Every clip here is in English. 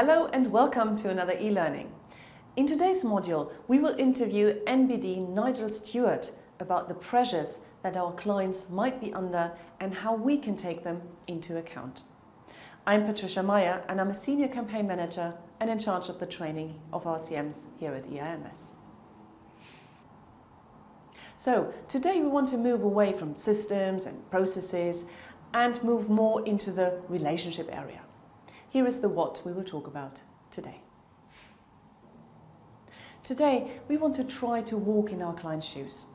Hello and welcome to another e-learning. In today's module, we will interview NBD Nigel Stewart about the pressures that our clients might be under and how we can take them into account. I'm Patricia Meyer and I'm a Senior Campaign Manager and in charge of the training of our CMs here at EIMS. So today we want to move away from systems and processes and move more into the relationship area. Here is the what we will talk about today. Today we want to try to walk in our client's shoes.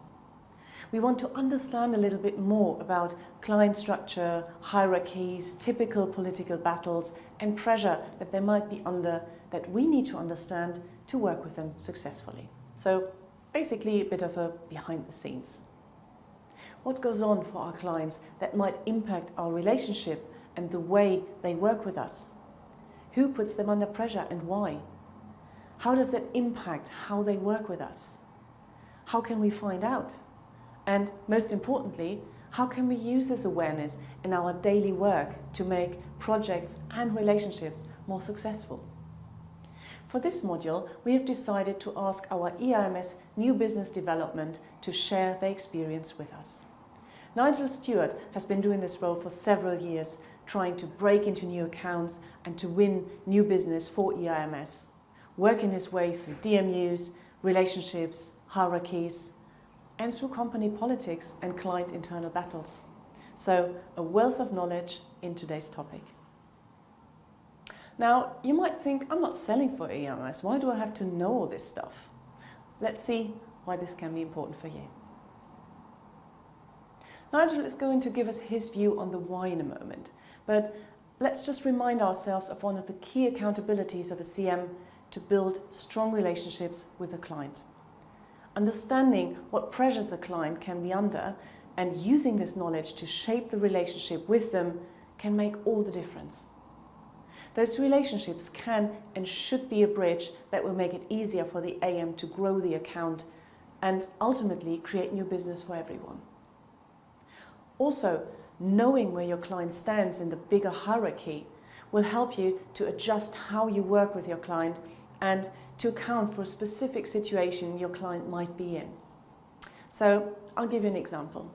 We want to understand a little bit more about client structure, hierarchies, typical political battles and pressure that they might be under that we need to understand to work with them successfully. So basically a bit of a behind the scenes. What goes on for our clients that might impact our relationship and the way they work with us? Who puts them under pressure and why? How does that impact how they work with us? How can we find out? And most importantly, how can we use this awareness in our daily work to make projects and relationships more successful? For this module, we have decided to ask our EIMS New Business Development to share their experience with us. Nigel Stewart has been doing this role for several years, trying to break into new accounts and to win new business for EIMS, working his way through DMUs, relationships, hierarchies, and through company politics and client internal battles. So, a wealth of knowledge in today's topic. Now, you might think, I'm not selling for EIMS, why do I have to know all this stuff? Let's see why this can be important for you. Nigel is going to give us his view on the why in a moment, but let's just remind ourselves of one of the key accountabilities of a CM to build strong relationships with a client. Understanding what pressures a client can be under and using this knowledge to shape the relationship with them can make all the difference. Those relationships can and should be a bridge that will make it easier for the AM to grow the account and ultimately create new business for everyone. Also, knowing where your client stands in the bigger hierarchy will help you to adjust how you work with your client and to account for a specific situation your client might be in. So, I'll give you an example.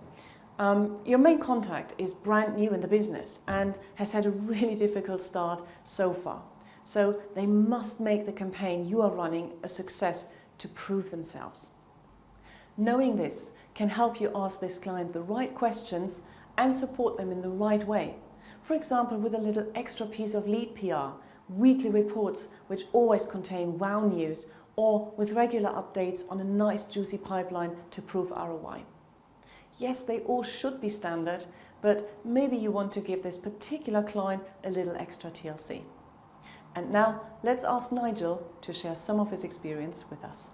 Your main contact is brand new in the business and has had a really difficult start so far. So, they must make the campaign you are running a success to prove themselves. Knowing this can help you ask this client the right questions and support them in the right way. For example, with a little extra piece of lead PR, weekly reports which always contain wow news, or with regular updates on a nice juicy pipeline to prove ROI. Yes, they all should be standard, but maybe you want to give this particular client a little extra TLC. And now let's ask Nigel to share some of his experience with us.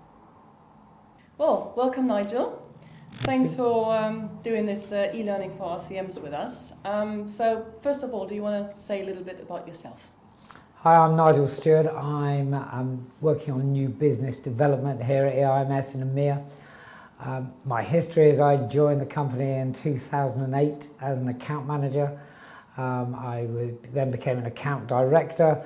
Well, welcome Nigel. Thanks for doing this e-learning for our CMs with us. So first of all, do you want to say a little bit about yourself? Hi, I'm Nigel Stewart. I'm working on new business development here at EIMS in EMEA. My history is I joined the company in 2008 as an account manager. Then became an account director.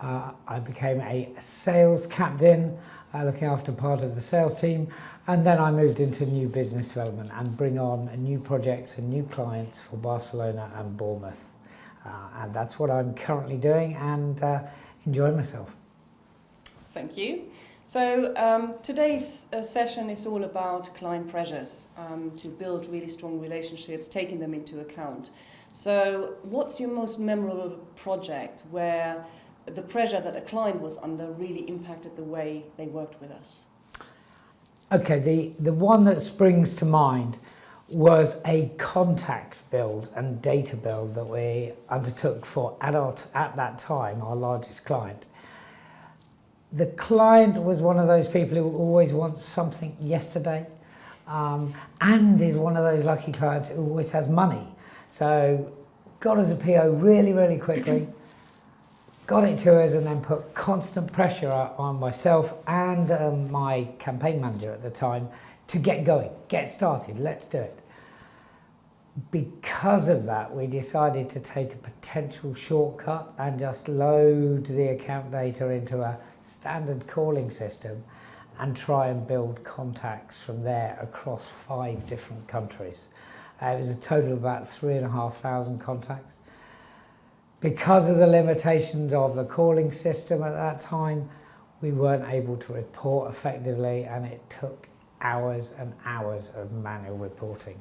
I became a sales captain, looking after part of the sales team, and then I moved into new business development and bring on new projects and new clients for Barcelona and Bournemouth. And that's what I'm currently doing and enjoying myself. Thank you. So today's session is all about client pressures to build really strong relationships, taking them into account. So what's your most memorable project where the pressure that a client was under really impacted the way they worked with us? Okay, the one that springs to mind was a contact build and data build that we undertook for Adult at that time, our largest client. The client was one of those people who always wants something yesterday and is one of those lucky clients who always has money. So got us a PO really, really quickly, got it to us and then put constant pressure on myself and my campaign manager at the time to get going, get started, let's do it. Because of that, we decided to take a potential shortcut and just load the account data into a standard calling system and try and build contacts from there across 5 different countries. It was a total of about 3,500 contacts. Because of the limitations of the calling system at that time, we weren't able to report effectively, and it took hours and hours of manual reporting.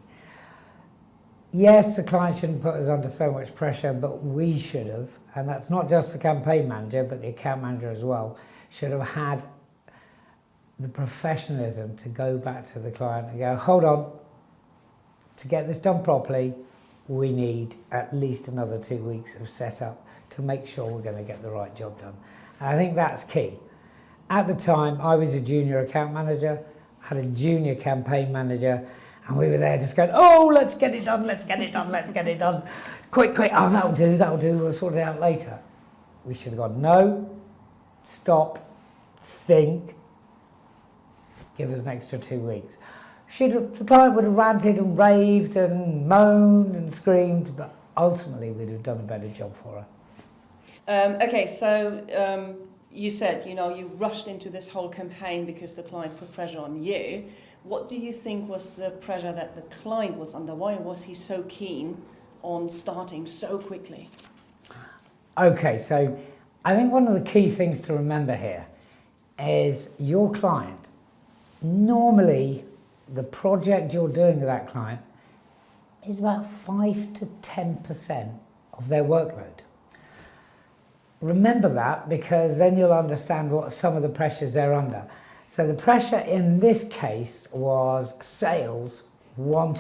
Yes, the client shouldn't put us under so much pressure, but we should have, and that's not just the campaign manager, but the account manager as well, should have had the professionalism to go back to the client and go, hold on, to get this done properly, we need at least another 2 weeks of setup to make sure we're going to get the right job done. And I think that's key. At the time, I was a junior account manager, had a junior campaign manager, and we were there just going, oh, let's get it done, let's get it done, let's get it done. Quick, quick, oh, that'll do, we'll sort it out later. We should have gone, no, stop, think, give us an extra 2 weeks. The client would have ranted and raved and moaned and screamed, but ultimately we'd have done a better job for her. Okay, so you said, you rushed into this whole campaign because the client put pressure on you. What do you think was the pressure that the client was under? Why was he so keen on starting so quickly? Okay, so I think one of the key things to remember here is your client, normally the project you're doing with that client is about 5 to 10% of their workload. Remember that, because then you'll understand what some of the pressures they're under. So the pressure in this case was sales and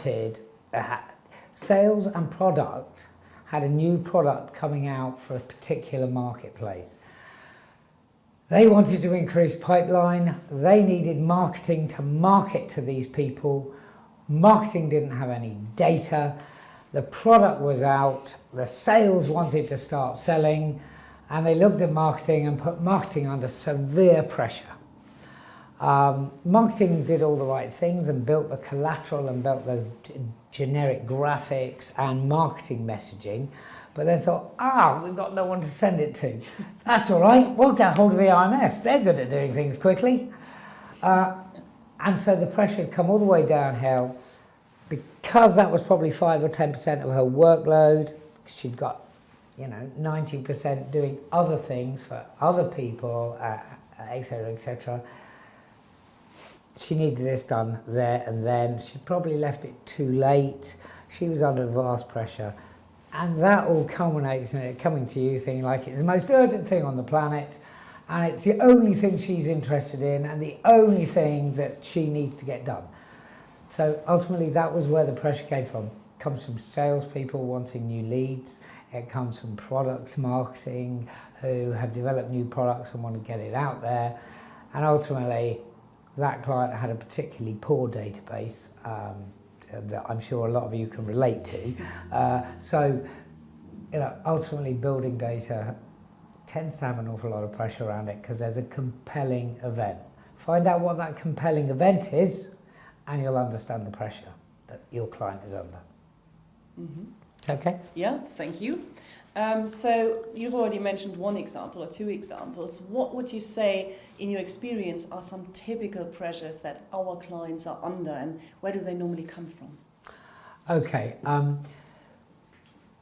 product had a new product coming out for a particular marketplace. They wanted to increase pipeline. They needed marketing to market to these people. Marketing didn't have any data. The product was out. The sales wanted to start selling, and they looked at marketing and put marketing under severe pressure. Marketing did all the right things and built the collateral and built the generic graphics and marketing messaging, but they thought, we've got no one to send it to. That's all right, we'll get hold of EIMS. They're good at doing things quickly. And so the pressure had come all the way downhill. Because that was probably 5 or 10% of her workload, she'd got 90% doing other things for other people, etc., etc. She needed this done there and then. She probably left it too late. She was under vast pressure. And that all culminates in it coming to you thinking like it's the most urgent thing on the planet, and it's the only thing she's interested in and the only thing that she needs to get done. So ultimately that was where the pressure came from. It comes from salespeople wanting new leads. It comes from product marketing who have developed new products and want to get it out there. And ultimately, that client had a particularly poor database that I'm sure a lot of you can relate to. So, ultimately building data tends to have an awful lot of pressure around it because there's a compelling event. Find out what that compelling event is and you'll understand the pressure that your client is under. Mm-hmm. It's okay? Yeah, thank you. So you've already mentioned one example or 2 examples. What would you say, in your experience, are some typical pressures that our clients are under, and where do they normally come from? Okay,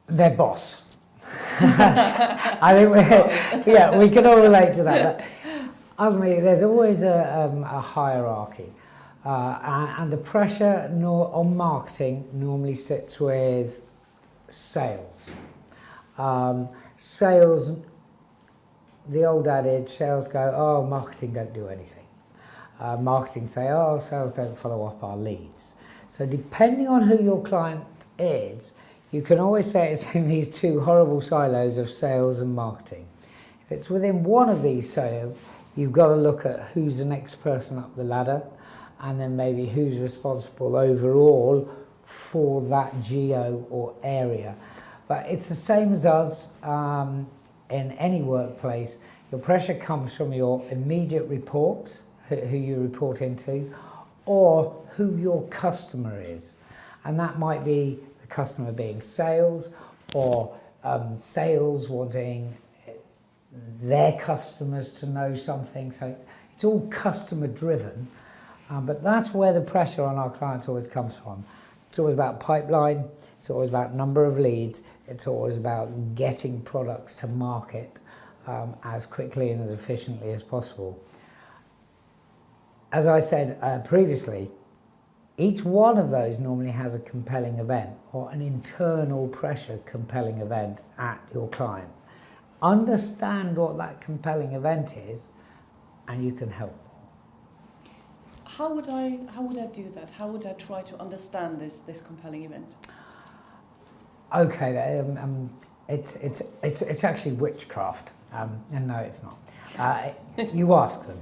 their boss. I think we can all relate to that. Ultimately, there's always a hierarchy, and the pressure on marketing normally sits with sales. Sales, the old adage, sales go, marketing don't do anything. Marketing say, sales don't follow up our leads. So depending on who your client is, you can always say it's in these 2 horrible silos of sales and marketing. If it's within one of these silos, you've got to look at who's the next person up the ladder, and then maybe who's responsible overall for that geo or area. But it's the same as us in any workplace. Your pressure comes from your immediate reports, who you report into, or who your customer is. And that might be the customer being sales, or sales wanting their customers to know something. So it's all customer driven, but that's where the pressure on our clients always comes from. It's always about pipeline, it's always about number of leads, it's always about getting products to market as quickly and as efficiently as possible. As I said previously, each one of those normally has a compelling event or an internal pressure compelling event at your client. Understand what that compelling event is, and you can help. How would I do that? How would I try to understand this compelling event? Okay, it's actually witchcraft, and no, it's not. You ask them.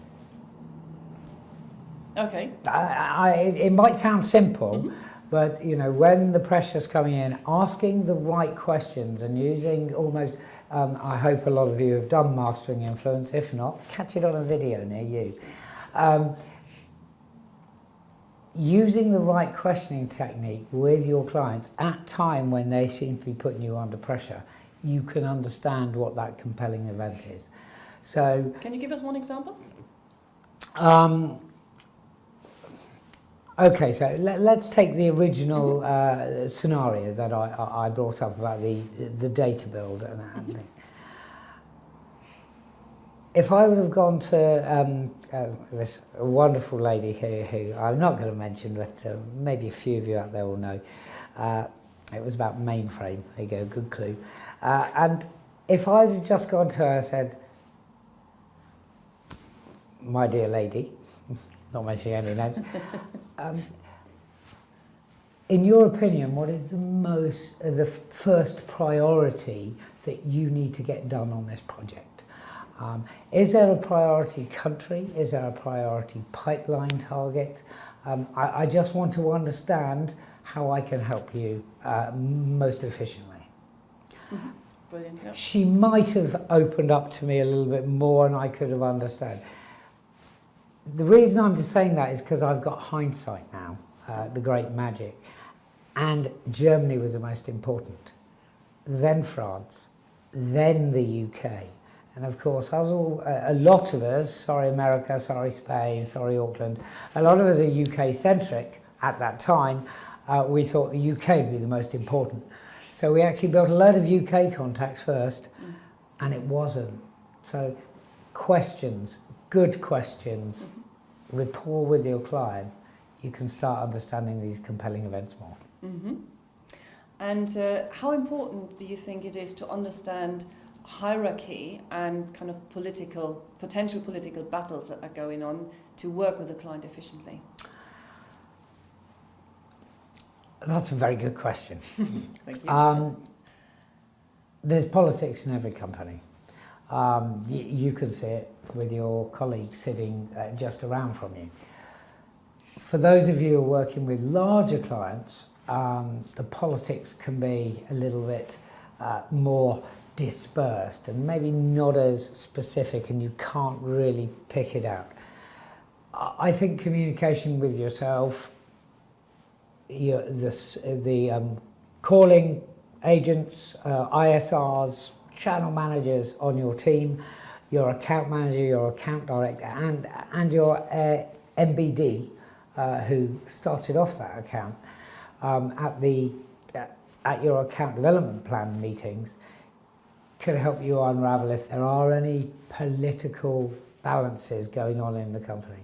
Okay. It might sound simple, Mm-hmm. but you know, when the pressure's coming in, asking the right questions and using almost, I hope a lot of you have done Mastering Influence. If not, catch it on a video near you. Using the right questioning technique with your clients at time when they seem to be putting you under pressure, you can understand what that compelling event is. So, can you give us one example? Okay, so let's take the original scenario that I brought up about the data build and thing. If I would have gone to this wonderful lady here, who I'm not going to mention, but maybe a few of you out there will know, it was about mainframe. There you go, good clue. And if I'd have just gone to her and said, "My dear lady," not mentioning any names, in your opinion, what is the first priority that you need to get done on this project? Is there a priority country? Is there a priority pipeline target? I just want to understand how I can help you most efficiently. Mm-hmm. Brilliant. Yeah. She might have opened up to me a little bit more and I could have understood. The reason I'm just saying that is because I've got hindsight now, the great magic, and Germany was the most important, then France, then the UK. And of course, as a lot of us, sorry America, sorry Spain, sorry Auckland, a lot of us are UK-centric at that time. We thought the UK would be the most important. So we actually built a load of UK contacts first, and it wasn't. So questions, good questions, rapport with your client, you can start understanding these compelling events more. Mm-hmm. And how important do you think it is to understand hierarchy and kind of potential political battles that are going on to work with the client efficiently? That's a very good question. Thank you. There's politics in every company. You can see it with your colleagues sitting just around from you. For those of you who are working with larger clients, the politics can be a little bit more dispersed and maybe not as specific, and you can't really pick it out. I think communication with yourself, the calling agents, ISRs, channel managers on your team, your account manager, your account director, and your MBD, who started off that account, at your account development plan meetings, could help you unravel if there are any political balances going on in the company.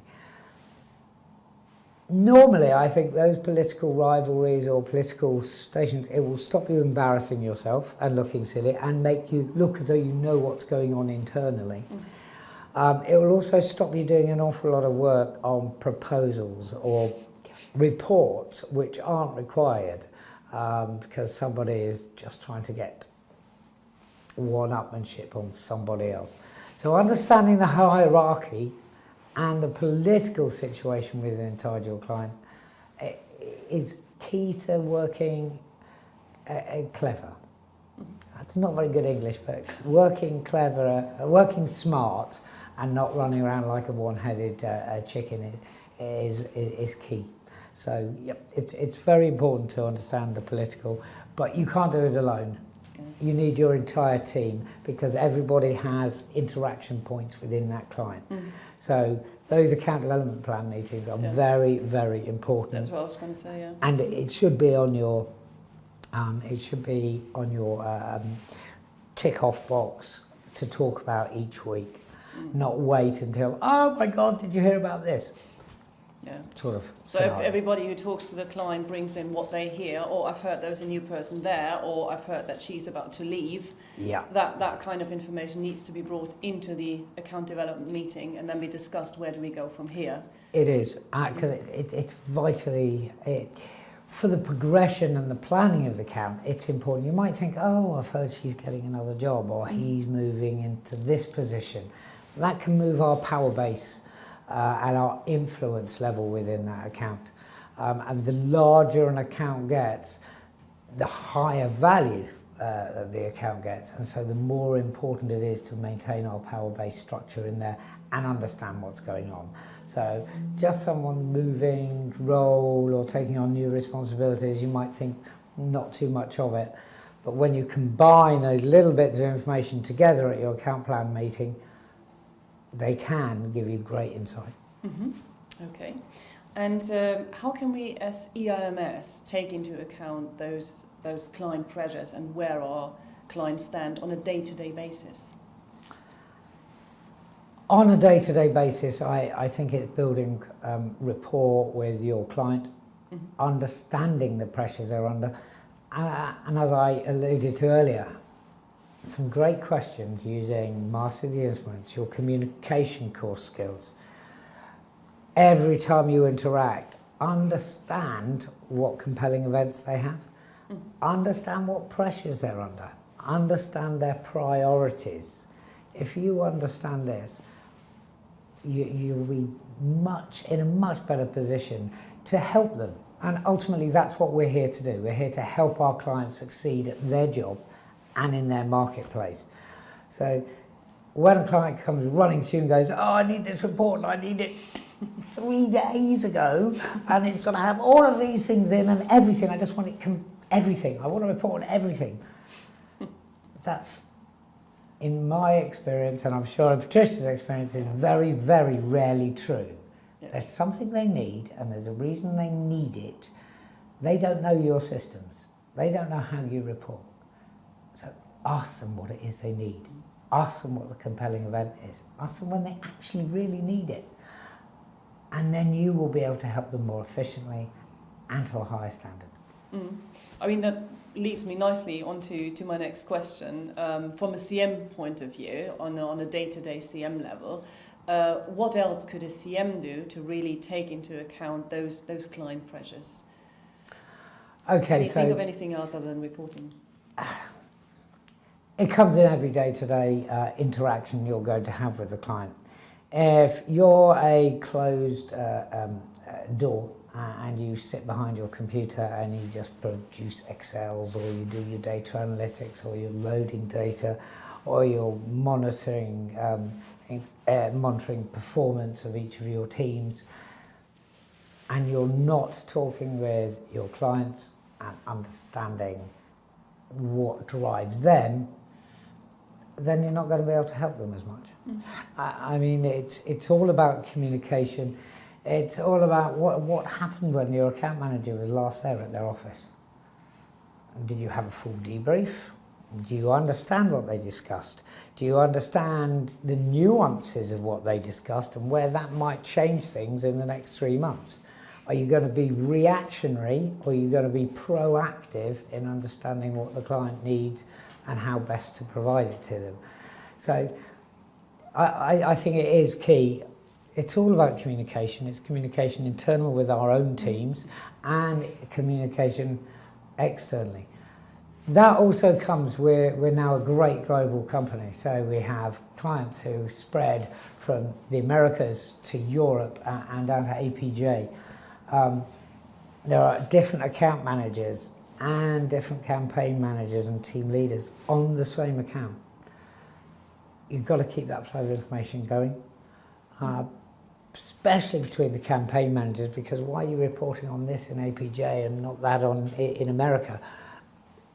Normally, I think those political rivalries or political stations, it will stop you embarrassing yourself and looking silly and make you look as though you know what's going on internally. It will also stop you doing an awful lot of work on proposals or reports which aren't required because somebody is just trying to get one-upmanship on somebody else. So understanding the hierarchy and the political situation within inside your client is key to working clever. That's not very good English, but working clever, working smart, and not running around like a one-headed chicken is key. So yep, it's very important to understand the political, but you can't do it alone. Yeah. You need your entire team because everybody has interaction points within that client. So those account development plan meetings are Yeah. very, very important. That's what I was going to say, yeah. And it should be on your tick off box to talk about each week, not wait until, oh my God, did you hear about this? Yeah. Sort of. So if scenario. everybody who talks to the client brings in what they hear, or I've heard there's a new person there, or I've heard that she's about to leave, Yeah. that kind of information needs to be brought into the account development meeting and then be discussed, where do we go from here? It is, because it's vitally, for the progression and the planning of the account, it's important. You might think, oh, I've heard she's getting another job or he's moving into this position. That can move our power base and our influence level within that account. And the larger an account gets, the higher value the account gets. And so the more important it is to maintain our power base structure in there and understand what's going on. So just someone moving role or taking on new responsibilities, you might think not too much of it. But when you combine those little bits of information together at your account plan meeting, they can give you great insight. Okay. And how can we, as EIMS, take into account those client pressures and where our clients stand on a day-to-day basis? On a day-to-day basis, I think it's building rapport with your client, understanding the pressures they're under, and as I alluded to earlier, some great questions using Master the Instruments, your communication core skills. Every time you interact, understand what compelling events they have, understand what pressures they're under, understand their priorities. If you understand this, you'll be in a much better position to help them. And ultimately, that's what we're here to do. We're here to help our clients succeed at their job and in their marketplace. So when a client comes running to you and goes, oh, I need this report and I need it 3 days ago, and it's got to have all of these things in and everything, I just want it, everything. I want a report on everything. That's, in my experience, and I'm sure in Patricia's experience, is very, very rarely true. Yeah. There's something they need, and there's a reason they need it. They don't know your systems. They don't know how you report. So ask them what it is they need. Ask them what the compelling event is. Ask them when they actually really need it. And then you will be able to help them more efficiently and to a higher standard. I mean, that leads me nicely onto my next question. From a CM point of view, on a day-to-day CM level, what else could a CM do to really take into account those client pressures? Okay, Can you so think of anything else other than reporting? it comes in every day-to-day interaction you're going to have with the client. If you're a closed door and you sit behind your computer and you just produce Excels, or you do your data analytics, or you're loading data, or you're monitoring monitoring performance of each of your teams, and you're not talking with your clients and understanding what drives them, then you're not going to be able to help them as much. I mean, it's all about communication. It's all about what happened when your account manager was last there at their office. Did you have a full debrief? Do you understand what they discussed? Do you understand the nuances of what they discussed and where that might change things in the next 3 months? Are you going to be reactionary, or are you going to be proactive in understanding what the client needs and how best to provide it to them? So I think it is key. It's all about communication. It's communication internal with our own teams and communication externally. That also comes, we're now a great global company. So we have clients who spread from the Americas to Europe and down to APJ. There are different account managers and different campaign managers and team leaders on the same account. You've got to keep that flow of information going. especially between the campaign managers, because why are you reporting on this in APJ and not that in America?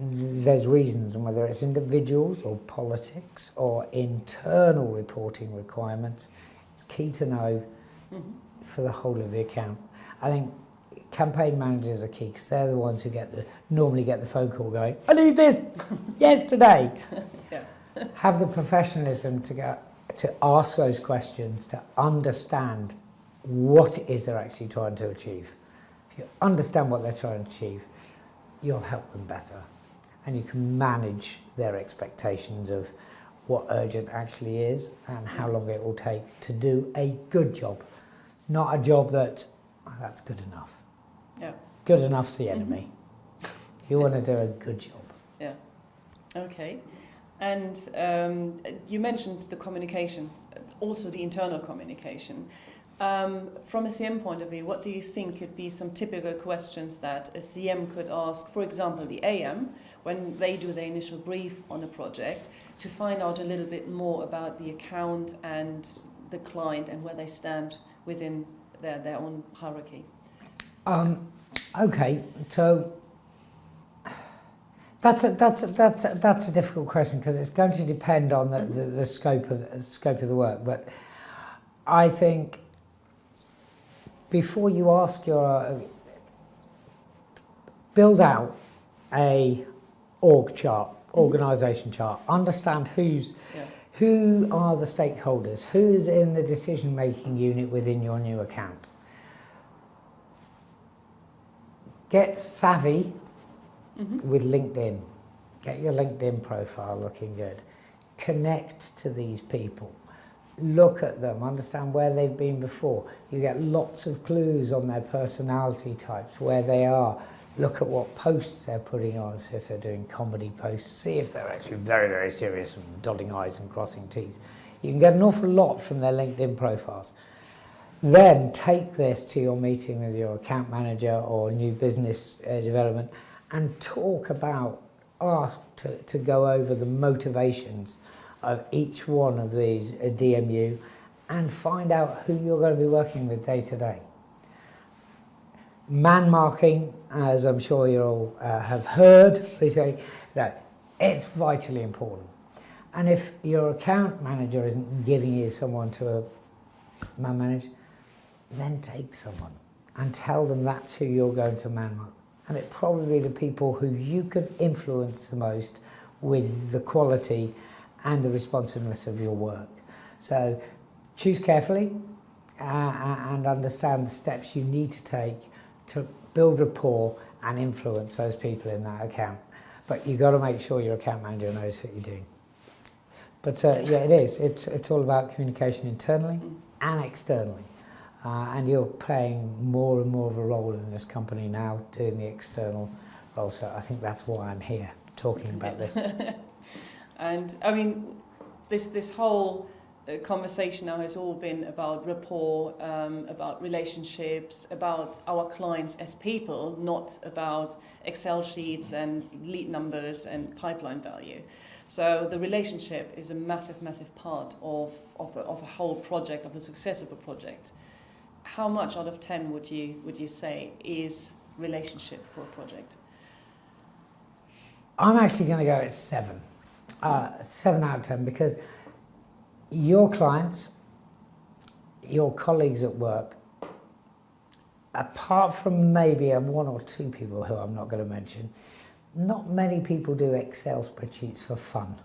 There's reasons, and whether it's individuals or politics or internal reporting requirements, it's key to know for the whole of the account. I think campaign managers are key because they're the ones who normally get the phone call going, I need this yesterday. Yeah. Have the professionalism to ask those questions, to understand what it is they're actually trying to achieve. If you understand what they're trying to achieve, you'll help them better. And you can manage their expectations of what urgent actually is and how long it will take to do a good job. Not a job that's good enough. Yeah. Good enough's the enemy. You want to do a good job. Yeah. Okay. And you mentioned the communication, also the internal communication. From a CM point of view, what do you think could be some typical questions that a CM could ask, for example, the AM, when they do their initial brief on a project, to find out a little bit more about the account and the client and where they stand within their own hierarchy? Okay, so that's a difficult question because it's going to depend on the scope of the work. But I think before you ask build out a org chart, organisation chart, understand who are the stakeholders, who's in the decision-making unit within your new account. Get savvy with LinkedIn. Get your LinkedIn profile looking good. Connect to these people. Look at them, understand where they've been before. You get lots of clues on their personality types, where they are. Look at what posts they're putting on, see if they're doing comedy posts, see if they're actually very, very serious and dotting I's and crossing T's. You can get an awful lot from their LinkedIn profiles. Then take this to your meeting with your account manager or new business development and ask to go over the motivations of each one of these DMU and find out who you're going to be working with day to day. Man marking, as I'm sure you all have heard, they say that it's vitally important. And if your account manager isn't giving you someone to man manage, then take someone and tell them that's who you're going to man mark. And it probably the people who you can influence the most with the quality and the responsiveness of your work. So choose carefully and understand the steps you need to take to build rapport and influence those people in that account. But you've got to make sure your account manager knows what you're doing. But yeah, it is. It's all about communication internally and externally. And you're playing more and more of a role in this company now, doing the external role. So I think that's why I'm here, talking about this. And I mean, this whole conversation now has all been about rapport, about relationships, about our clients as people, not about Excel sheets and lead numbers and pipeline value. So the relationship is a massive, massive part of a whole project, of the success of a project. How much out of 10 would you say is relationship for a project? I'm actually going to go at 7. 7 out of 10, because your clients, your colleagues at work, apart from maybe one or two people who I'm not going to mention, not many people do Excel spreadsheets for fun.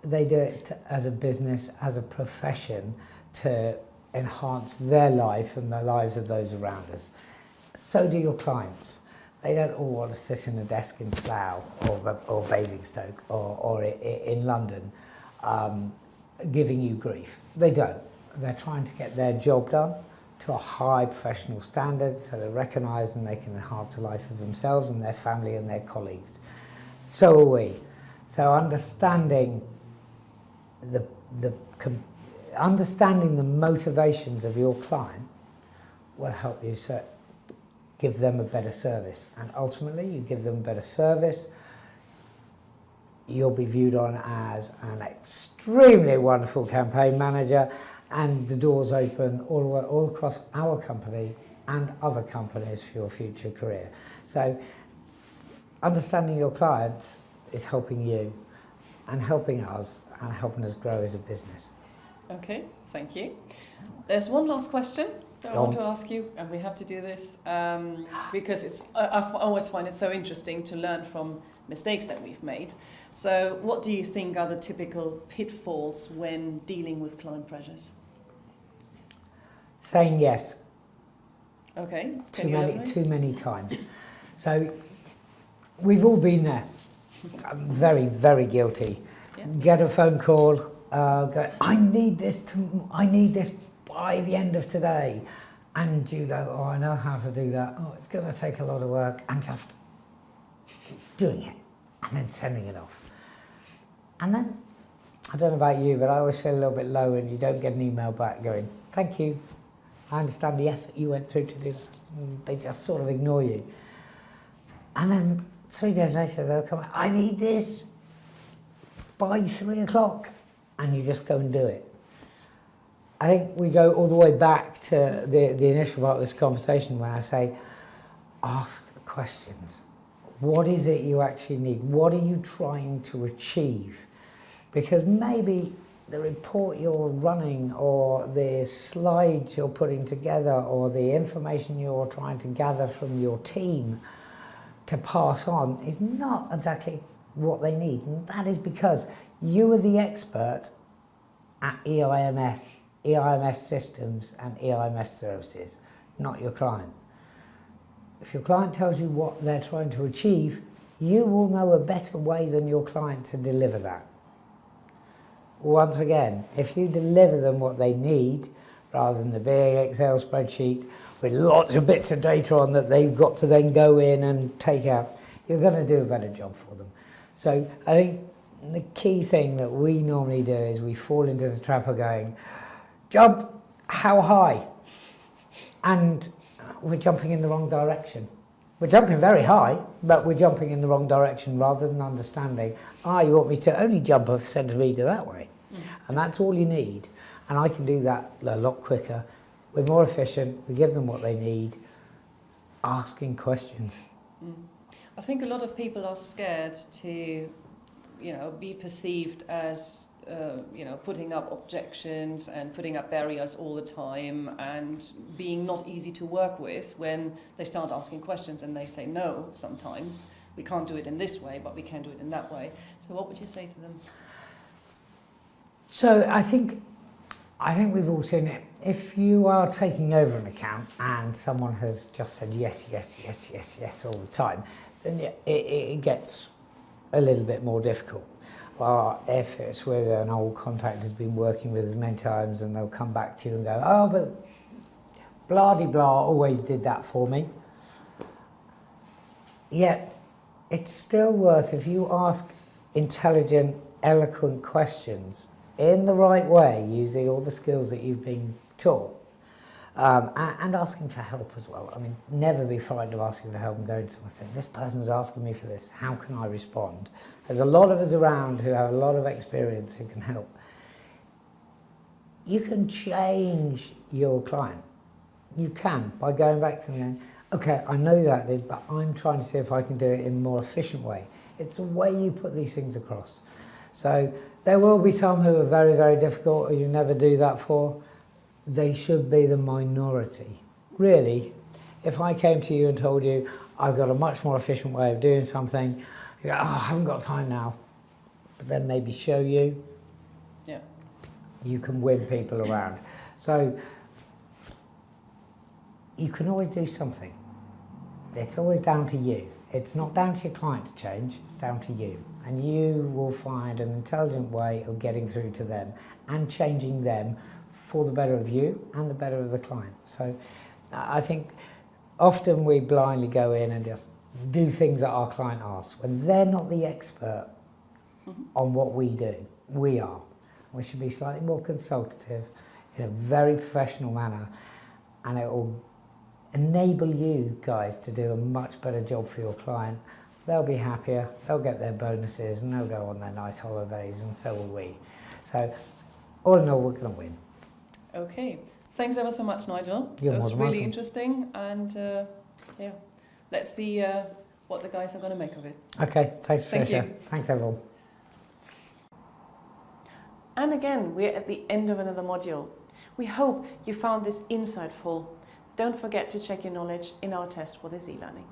They do it as a business, as a profession, to enhance their life and the lives of those around us. So do your clients. They don't all want to sit in a desk in Slough or Basingstoke or in London giving you grief. They don't. They're trying to get their job done to a high professional standard, so they're recognised and they can enhance the life of themselves and their family and their colleagues. So are we. So understanding understanding the motivations of your client will help you give them a better service. And ultimately, you give them a better service, you'll be viewed on as an extremely wonderful campaign manager, and the doors open all across our company and other companies for your future career. So understanding your clients is helping you and helping us and helping us grow as a business. Okay, thank you. There's one last question that I Go want on. to ask you, and we have to do this because I always find it so interesting to learn from mistakes that we've made. So what do you think are the typical pitfalls when dealing with client pressures? Saying yes Okay, can you elaborate? too many times. So we've all been there. I'm very, very guilty. Yeah. Get a phone call, go, I need this by the end of today. And you go, oh, I know how to do that. Oh, it's going to take a lot of work. And just doing it and then sending it off. And then, I don't know about you, but I always feel a little bit low when you don't get an email back going, thank you. I understand the effort you went through to do that. And they just sort of ignore you. And then 3 days later, they'll come, I need this by 3 o'clock. And you just go and do it. I think we go all the way back to the initial part of this conversation where I say, ask questions. What is it you actually need? What are you trying to achieve? Because maybe the report you're running or the slides you're putting together or the information you're trying to gather from your team to pass on is not exactly what they need. And that is because you are the expert at EIMS systems and EIMS services, not your client. If your client tells you what they're trying to achieve, you will know a better way than your client to deliver that. Once again, if you deliver them what they need, rather than the big Excel spreadsheet with lots of bits of data on that they've got to then go in and take out, you're going to do a better job for them. So I think the key thing that we normally do is we fall into the trap of going, jump, how high? And we're jumping in the wrong direction. We're jumping very high, but we're jumping in the wrong direction rather than understanding, you want me to only jump a centimetre that way. And that's all you need. And I can do that a lot quicker. We're more efficient, we give them what they need, asking questions. I think a lot of people are scared to, be perceived as, putting up objections and putting up barriers all the time and being not easy to work with when they start asking questions and they say no sometimes. We can't do it in this way, but we can do it in that way. So what would you say to them? So I think we've all seen it. If you are taking over an account and someone has just said yes, yes, yes, yes, yes all the time, then it gets a little bit more difficult. Or if it's with an old contact who's been working with us many times and they'll come back to you and go, oh, but blah-de-blah always did that for me. Yet it's still worth, if you ask intelligent, eloquent questions in the right way, using all the skills that you've been taught, and asking for help as well. I mean, never be frightened of asking for help and going to someone and saying, this person's asking me for this, how can I respond? There's a lot of us around who have a lot of experience who can help. You can change your client. You can, by going back to them and going, okay, I know that, but I'm trying to see if I can do it in a more efficient way. It's the way you put these things across. So there will be some who are very, very difficult, or you never do that for. They should be the minority. Really, if I came to you and told you, I've got a much more efficient way of doing something, you go, I haven't got time now. But then maybe show you. Yeah. You can win people around. So you can always do something. It's always down to you. It's not down to your client to change, it's down to you. And you will find an intelligent way of getting through to them and changing them for the better of you and the better of the client. So I think often we blindly go in and just do things that our client asks when they're not the expert on what we do. We are. We should be slightly more consultative in a very professional manner, and it will enable you guys to do a much better job for your client. They'll be happier, they'll get their bonuses, and they'll go on their nice holidays, and so will we. So all in all, we're going to win. Okay. Thanks ever so much, Nigel. You're That more was than really welcome. interesting, and yeah, let's see what the guys are going to make of it. Okay, thanks, Thank Patricia. you. Thanks, everyone. And again, we're at the end of another module. We hope you found this insightful. Don't forget to check your knowledge in our test for this e-learning.